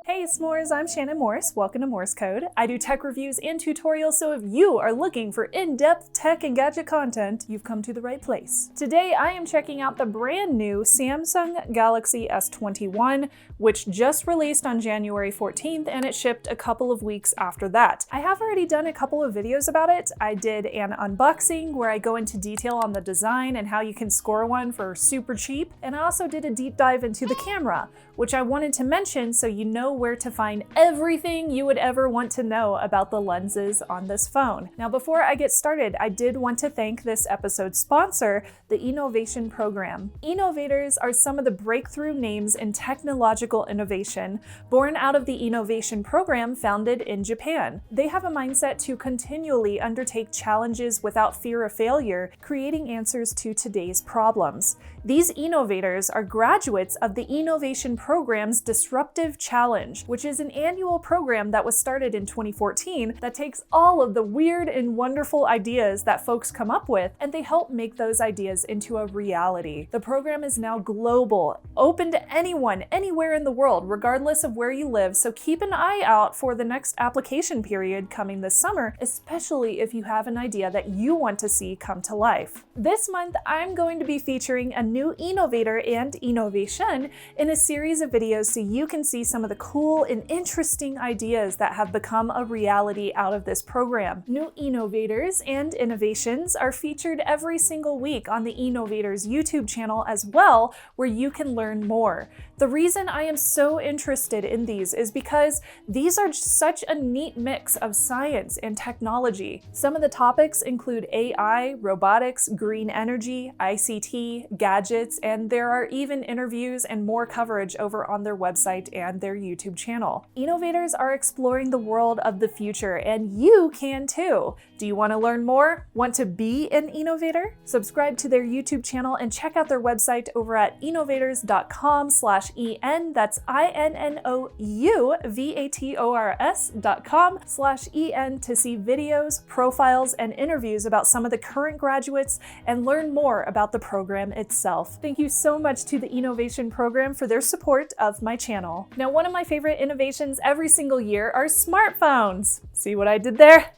Hey s'mores, I'm Shannon Morse. Welcome to Morse Code. I do tech reviews and tutorials, so if you are looking for in-depth tech and gadget content, you've come to the right place. Today I am checking out the brand new Samsung Galaxy S21, which just released on January 14th and it shipped a couple of weeks after that. I have already done a couple of videos about it. I did an unboxing where I go into detail on the design and how you can score one for super cheap, and I also did a deep dive into the camera, which I wanted to mention so you know where to find everything you would ever want to know about the lenses on this phone. Now, before I get started, I did want to thank this episode's sponsor, the Innovation Program. Innovators are some of the breakthrough names in technological innovation, born out of the Innovation Program founded in Japan. They have a mindset to continually undertake challenges without fear of failure, creating answers to today's problems. These innovators are graduates of the Innovation Program's Disruptive Challenge, which is an annual program that was started in 2014 that takes all of the weird and wonderful ideas that folks come up with, and they help make those ideas into a reality. The program is now global, open to anyone, anywhere in the world, regardless of where you live, so keep an eye out for the next application period coming this summer, especially if you have an idea that you want to see come to life. This month, I'm going to be featuring a new innovator and innovation in a series of videos so you can see some of the cool and interesting ideas that have become a reality out of this program. New innovators and innovations are featured every single week on the Innovators YouTube channel as well, where you can learn more. The reason I am so interested in these is because these are such a neat mix of science and technology. Some of the topics include AI, robotics, green energy, ICT, gadgets, and there are even interviews and more coverage over on their website and their YouTube channel. Innovators are exploring the world of the future, and you can too. Do you want to learn more? Want to be an innovator? Subscribe to their YouTube channel and check out their website over at innovators.com/en. That's innovators.com/en to see videos, profiles, and interviews about some of the current graduates and learn more about the program itself. Thank you so much to the Innovation Program for their support of my channel. Now, one of my favorite innovations every single year are smartphones. See what I did there?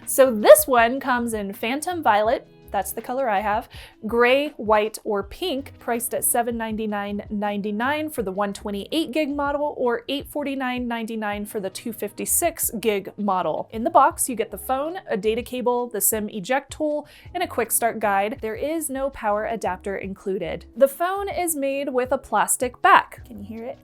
So this one comes in Phantom Violet, that's the color I have, gray, white, or pink, priced at $799.99 for the 128 gig model or $849.99 for the 256 gig model. In the box, you get the phone, a data cable, the SIM eject tool, and a quick start guide. There is no power adapter included. The phone is made with a plastic back. Can you hear it?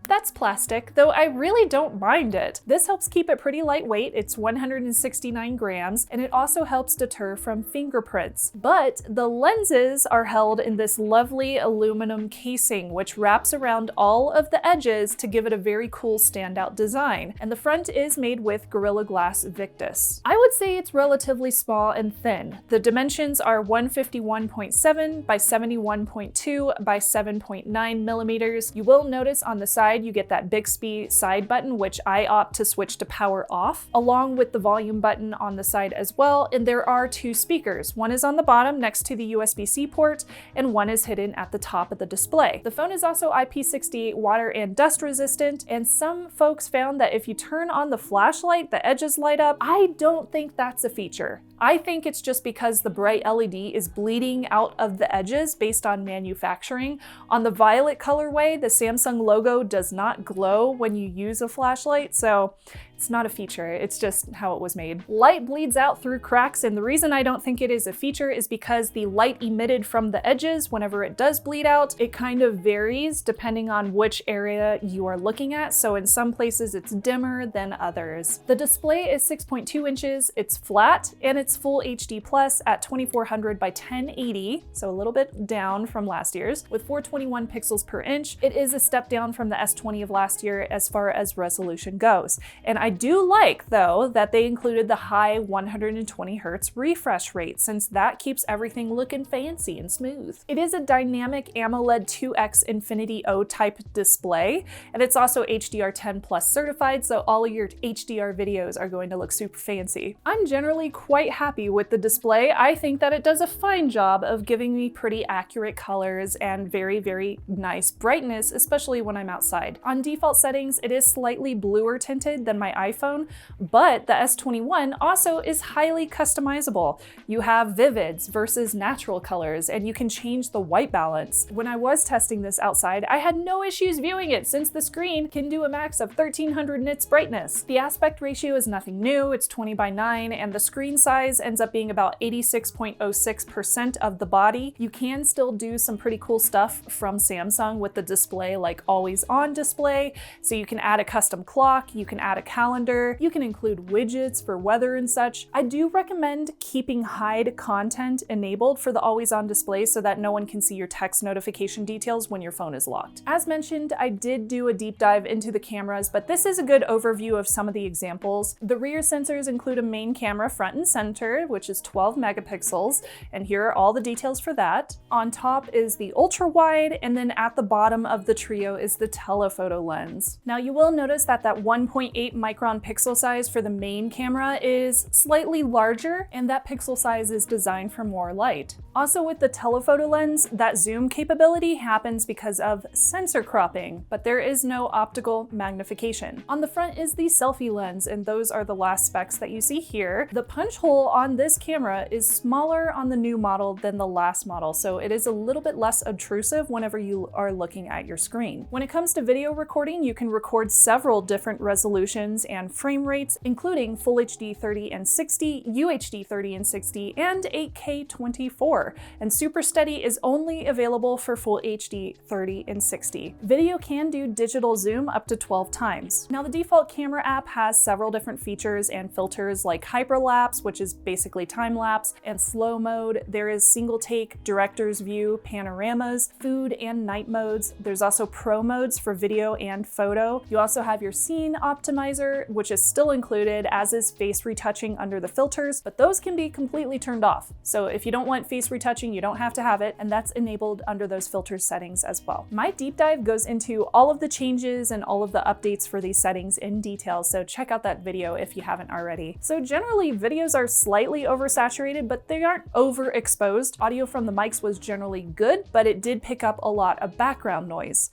That's plastic, though I really don't mind it. This helps keep it pretty lightweight. It's 169 grams, and it also helps deter from fingerprints. But the lenses are held in this lovely aluminum casing, which wraps around all of the edges to give it a very cool standout design. And the front is made with Gorilla Glass Victus. I would say it's relatively small and thin. The dimensions are 151.7 by 71.2 by 7.9 millimeters. You will notice on the side you get that Bixby side button, which I opt to switch to power off, along with the volume button on the side as well. And there are two speakers. One is on the bottom next to the USB-C port, and one is hidden at the top of the display. The phone is also IP68 water and dust resistant, and some folks found that if you turn on the flashlight, the edges light up. I don't think that's a feature. I think it's just because the bright LED is bleeding out of the edges based on manufacturing. On the violet colorway, the Samsung logo does not glow when you use a flashlight, so it's not a feature, it's just how it was made. Light bleeds out through cracks, and the reason I don't think it is a feature is because the light emitted from the edges, whenever it does bleed out, it kind of varies depending on which area you are looking at, so in some places it's dimmer than others. The display is 6.2 inches, it's flat, and it's full HD plus at 2400 by 1080, so a little bit down from last year's, with 421 pixels per inch. It is a step down from the S20 of last year as far as resolution goes, and I I do like, though, that they included the high 120 Hz refresh rate, since that keeps everything looking fancy and smooth. It is a dynamic AMOLED 2X Infinity O type display, and it's also HDR10 Plus certified, so all of your HDR videos are going to look super fancy. I'm generally quite happy with the display. I think that it does a fine job of giving me pretty accurate colors and very, very nice brightness, especially when I'm outside. On default settings, it is slightly bluer tinted than my iPhone, but the S21 also is highly customizable. You have vivids versus natural colors, and you can change the white balance. When I was testing this outside, I had no issues viewing it since the screen can do a max of 1300 nits brightness. The aspect ratio is nothing new, it's 20:9, and the screen size ends up being about 86.06% of the body. You can still do some pretty cool stuff from Samsung with the display, like always on display. So you can add a custom clock, you can add a calendar, you can include widgets for weather and such. I do recommend keeping hide content enabled for the always on display so that no one can see your text notification details when your phone is locked. As mentioned, I did do a deep dive into the cameras, but this is a good overview of some of the examples. The rear sensors include a main camera front and center, which is 12 megapixels, and here are all the details for that. On top is the ultra wide, and then at the bottom of the trio is the telephoto lens. Now you will notice that 1.8 micron pixel size for the main camera is slightly larger, and that pixel size is designed for more light. Also with the telephoto lens, that zoom capability happens because of sensor cropping, but there is no optical magnification. On the front is the selfie lens, and those are the last specs that you see here. The punch hole on this camera is smaller on the new model than the last model, so it is a little bit less obtrusive whenever you are looking at your screen. When it comes to video recording, you can record several different resolutions and frame rates, including Full HD 30 and 60, UHD 30 and 60, and 8K 24. And Super Steady is only available for Full HD 30 and 60. Video can do digital zoom up to 12 times. Now the default camera app has several different features and filters like hyperlapse, which is basically time lapse, and slow mode. There is single take, director's view, panoramas, food and night modes. There's also pro modes for video and photo. You also have your scene optimizer, which is still included, as is face retouching under the filters, but those can be completely turned off. So if you don't want face retouching, you don't have to have it, and that's enabled under those filter settings as well. My deep dive goes into all of the changes and all of the updates for these settings in detail, so check out that video if you haven't already. So generally, videos are slightly oversaturated, but they aren't overexposed. Audio from the mics was generally good, but it did pick up a lot of background noise.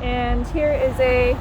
And here is a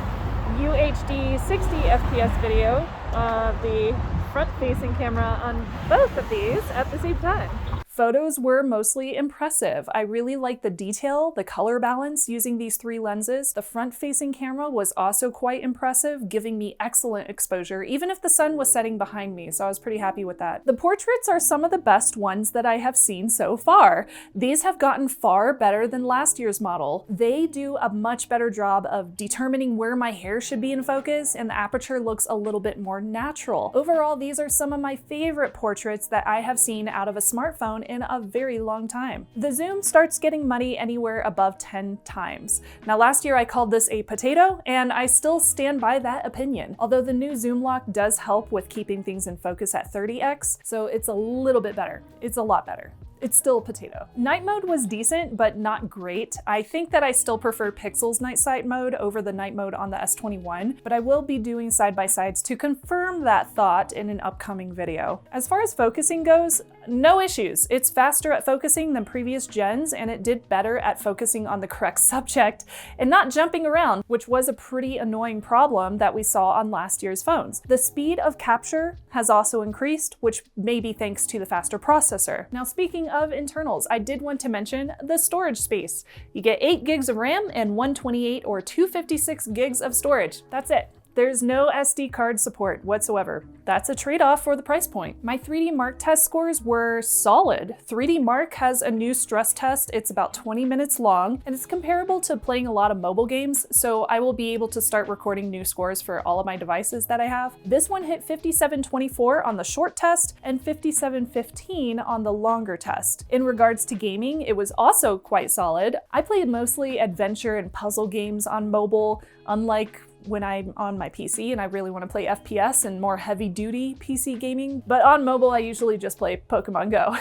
UHD 60 FPS video of the front-facing camera on both of these at the same time. Photos were mostly impressive. I really like the detail, the color balance using these three lenses. The front-facing camera was also quite impressive, giving me excellent exposure, even if the sun was setting behind me, so I was pretty happy with that. The portraits are some of the best ones that I have seen so far. These have gotten far better than last year's model. They do a much better job of determining where my hair should be in focus, and the aperture looks a little bit more natural. Overall, these are some of my favorite portraits that I have seen out of a smartphone in a very long time. The zoom starts getting muddy anywhere above 10 times. Now last year I called this a potato, and I still stand by that opinion. Although the new zoom lock does help with keeping things in focus at 30x, so it's a little bit better. It's a lot better. It's still a potato. Night mode was decent, but not great. I think that I still prefer Pixel's night sight mode over the night mode on the S21, but I will be doing side-by-sides to confirm that thought in an upcoming video. As far as focusing goes, no issues. It's faster at focusing than previous gens, and it did better at focusing on the correct subject and not jumping around, which was a pretty annoying problem that we saw on last year's phones. The speed of capture has also increased, which may be thanks to the faster processor. Now, speaking of internals, I did want to mention the storage space. You get 8 gigs of RAM and 128 or 256 gigs of storage. That's it. There's no SD card support whatsoever. That's a trade-off for the price point. My 3D Mark test scores were solid. 3D Mark has a new stress test. It's about 20 minutes long, and it's comparable to playing a lot of mobile games, so I will be able to start recording new scores for all of my devices that I have. This one hit 5724 on the short test and 5715 on the longer test. In regards to gaming, it was also quite solid. I played mostly adventure and puzzle games on mobile, unlike when I'm on my PC and I really want to play FPS and more heavy-duty PC gaming. But on mobile, I usually just play Pokemon Go.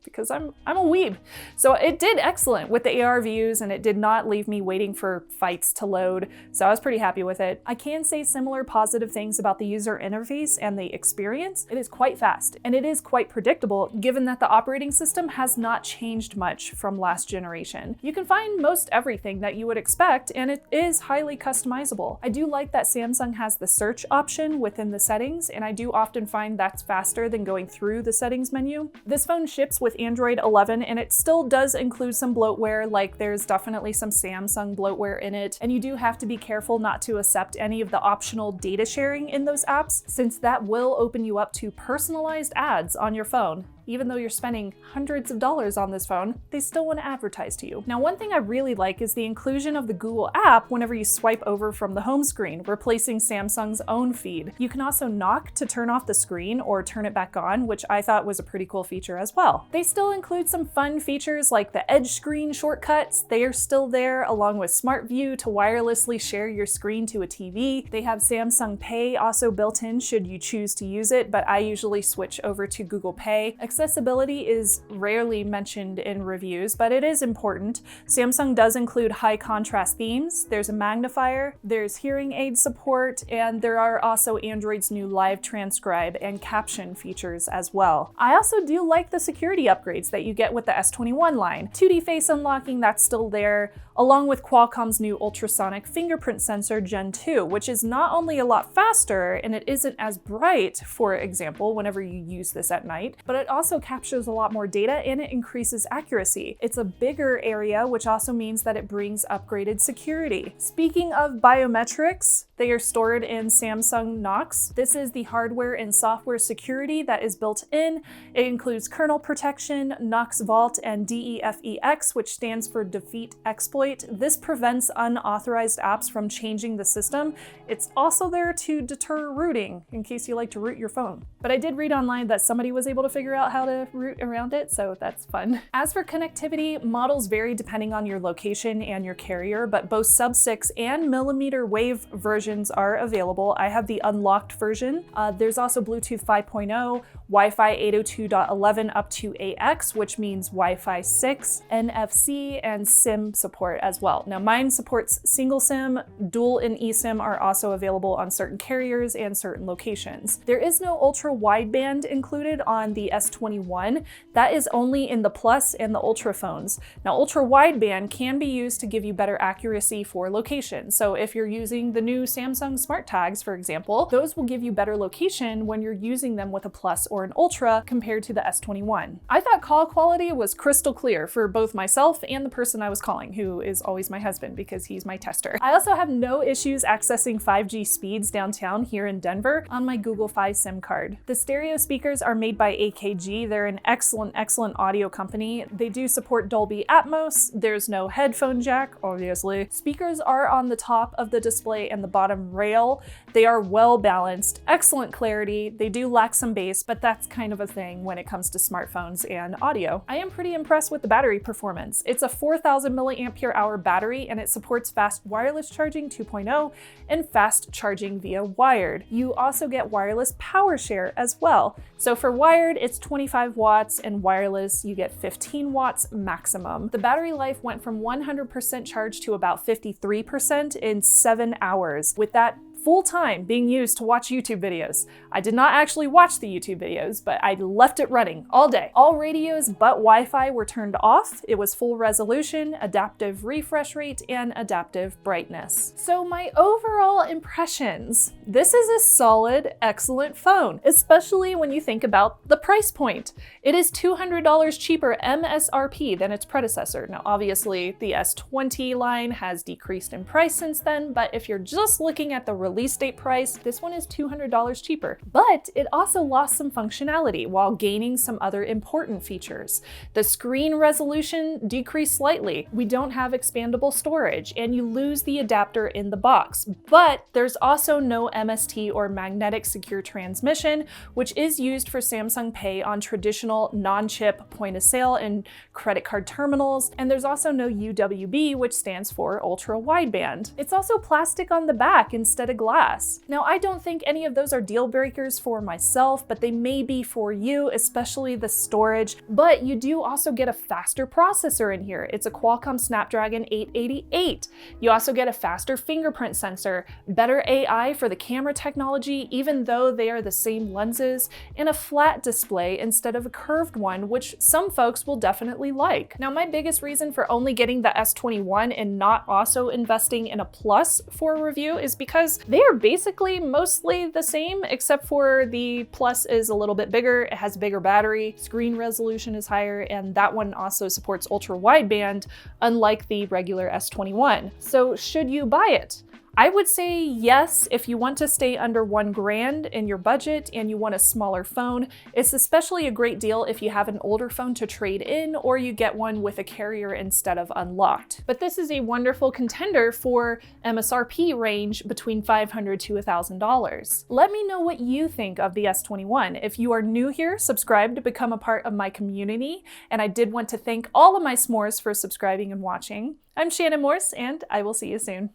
Because I'm a weeb. So it did excellent with the AR views, and it did not leave me waiting for fights to load, so I was pretty happy with it. I can say similar positive things about the user interface and the experience. It is quite fast, and it is quite predictable given that the operating system has not changed much from last generation. You can find most everything that you would expect, and it is highly customizable. I do like that Samsung has the search option within the settings, and I do often find that's faster than going through the settings menu. This phone ships with Android 11, and it still does include some bloatware, like there's definitely some Samsung bloatware in it, and you do have to be careful not to accept any of the optional data sharing in those apps, since that will open you up to personalized ads on your phone. Even though you're spending hundreds of dollars on this phone, they still want to advertise to you. Now, one thing I really like is the inclusion of the Google app whenever you swipe over from the home screen, replacing Samsung's own feed. You can also knock to turn off the screen or turn it back on, which I thought was a pretty cool feature as well. They still include some fun features like the edge screen shortcuts. They are still there, along with Smart View to wirelessly share your screen to a TV. They have Samsung Pay also built in should you choose to use it, but I usually switch over to Google Pay. Accessibility is rarely mentioned in reviews, but it is important. Samsung does include high contrast themes, there's a magnifier, there's hearing aid support, and there are also Android's new live transcribe and caption features as well. I also do like the security upgrades that you get with the S21 line. 2D face unlocking, that's still there, along with Qualcomm's new ultrasonic fingerprint sensor Gen 2, which is not only a lot faster, and it isn't as bright, for example, whenever you use this at night, but it also captures a lot more data and it increases accuracy. It's a bigger area, which also means that it brings upgraded security. Speaking of biometrics, they are stored in Samsung Knox. This is the hardware and software security that is built in. It includes kernel protection, Knox Vault, and DEFEX, which stands for Defeat Exploit. This prevents unauthorized apps from changing the system. It's also there to deter rooting, in case you like to root your phone. But I did read online that somebody was able to figure out how to root around it, so that's fun. As for connectivity, models vary depending on your location and your carrier, but both sub-6 and millimeter wave versions are available. I have the unlocked version. There's also Bluetooth 5.0, Wi-Fi 802.11 up to AX, which means Wi-Fi 6, NFC, and SIM support as well. Now mine supports single SIM, dual and eSIM are also available on certain carriers and certain locations. There is no ultra wideband included on the S21. That is only in the Plus and the Ultra phones. Now ultra wideband can be used to give you better accuracy for location. So if you're using the new Samsung Smart Tags, for example, those will give you better location when you're using them with a Plus or an Ultra compared to the S21. I thought call quality was crystal clear for both myself and the person I was calling, who is always my husband because he's my tester. I also have no issues accessing 5G speeds downtown here in Denver on my Google Fi SIM card. The stereo speakers are made by AKG. They're an excellent audio company. They do support Dolby Atmos. There's no headphone jack, obviously. Speakers are on the top of the display and the bottom rail. They are well balanced, excellent clarity. They do lack some bass, but that's kind of a thing when it comes to smartphones and audio. I am pretty impressed with the battery performance. It's a 4,000 milliampere hour battery, and it supports fast wireless charging 2.0 and fast charging via wired. You also get wireless power share as well. So for wired, it's 25 watts, and wireless, you get 15 watts maximum. The battery life went from 100% charge to about 53% in 7 hours, with that full time being used to watch YouTube videos. I did not actually watch the YouTube videos, but I left it running all day. All radios but Wi-Fi were turned off. It was full resolution, adaptive refresh rate, and adaptive brightness. So my overall impressions, this is a solid, excellent phone, especially when you think about the price point. It is $200 cheaper MSRP than its predecessor. Now, obviously the S20 line has decreased in price since then, but if you're just looking at the release date price, this one is $200 cheaper. But it also lost some functionality while gaining some other important features. The screen resolution decreased slightly. We don't have expandable storage, and you lose the adapter in the box. But there's also no MST or magnetic secure transmission, which is used for Samsung Pay on traditional non-chip point-of-sale and credit card terminals. And there's also no UWB, which stands for ultra wideband. It's also plastic on the back instead of glass. Now, I don't think any of those are deal breakers for myself, but they may be for you, especially the storage. But you do also get a faster processor in here. It's a Qualcomm Snapdragon 888. You also get a faster fingerprint sensor, better AI for the camera technology, even though they are the same lenses, and a flat display instead of a curved one, which some folks will definitely like. Now, my biggest reason for only getting the S21 and not also investing in a Plus for review is because they are basically mostly the same, except for the Plus is a little bit bigger, it has a bigger battery, screen resolution is higher, and that one also supports ultra wideband, unlike the regular S21. So should you buy it? I would say yes if you want to stay under $1,000 in your budget and you want a smaller phone. It's especially a great deal if you have an older phone to trade in or you get one with a carrier instead of unlocked. But this is a wonderful contender for MSRP range between $500 to $1,000. Let me know what you think of the S21. If you are new here, subscribe to become a part of my community. And I did want to thank all of my s'mores for subscribing and watching. I'm Shannon Morse, and I will see you soon.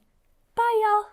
Bye, y'all!